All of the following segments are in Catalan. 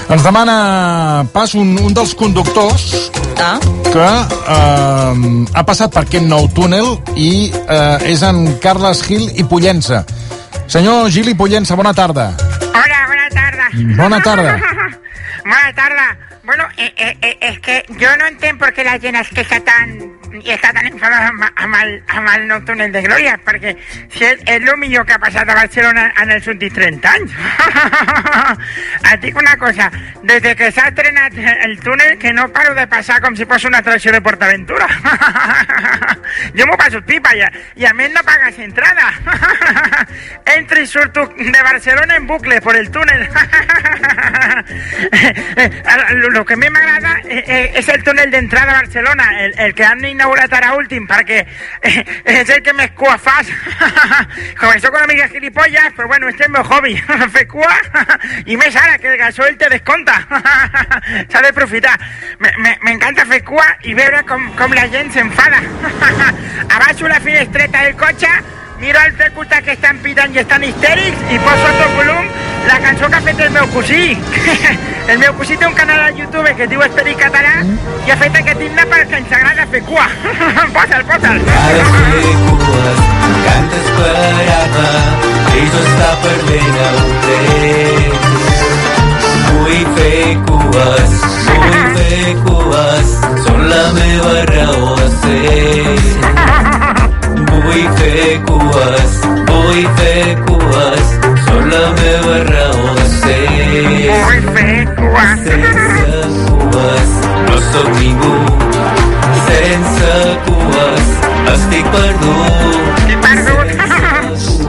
Ens demana pas un dels conductors que ha passat per aquest nou túnel i és en Carles Gil i Pollença. Senyor Gil i Pollença, bona tarda. Hola, bona tarda. Bona tarda. Bona tarda. Bueno, es que yo no entiendo por qué la gent es queja tant i està tan enfadada amb el nou túnel de Glòria, perquè si és el millor que ha passat a Barcelona en els últims 30 anys. Et dic una cosa, des que s'ha estrenat el túnel que no paro de passar com si fos una atracció de PortAventura. Jo m'ho passo pipa ja, i a més no pagues entrada. Entro i surto de Barcelona en bucle por el túnel. Lo que a mi m'agrada és el túnel d'entrada a Barcelona, el que han inaugurat ara últim, perquè és el que més cua fas. Comenzó con amigas gilipollas, però bueno, este és el meu hobby, fer cua, i més ara que el gasoil te desconta. S'ha d'aprofitar. M'encanta fer cua i veure com la gent s'enfada. Abaixo la finestreta del cotxe, miro al fecuta que estan pitant i estan histèrics i poso a tot volum la cançó que ha fet el meu cosí. El meu cosí té un canal a YouTube que es diu Esperi Català i ha fet aquest himne perquè ens agrada fer cua. Posa'l. Ara fer cues, canta esperar-me, ells està perdent el temps. Vull fer cues, són la meva raó de ser. Vull fer cues, són la meva raó de ser. Vull fer cua. Sense cues no sóc ningú. Sense cues estic perdut. Sense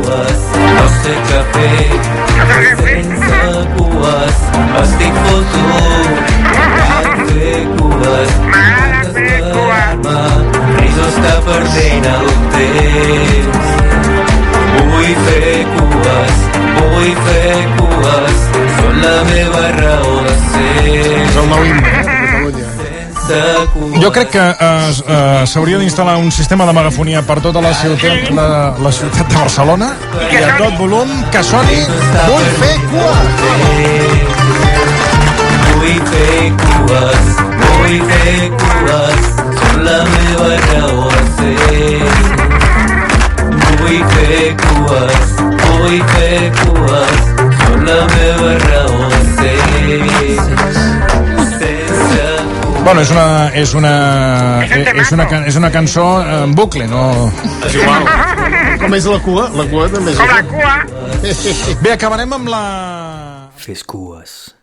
cues no sé què fer. Sense cues estic fotut. Cal fer cues, M'agrada fer cua. Riso està perdent el temps. Vull fer cues, són la meva raó de ser. És el nou himne, Catalunya. Jo crec que s'hauria d'instal·lar un sistema de megafonia per tota la ciutat de Barcelona i a tot volum que soni Vull fer cua. Vull fer cues, són la meva raó de ser. Vull fer cues, són la meva raó de ser. Bueno, és una cançó en bucle, no? És igual. Com és la cua? La cua també és Com la igual. cua. Bé, acabarem amb la... Fes cues.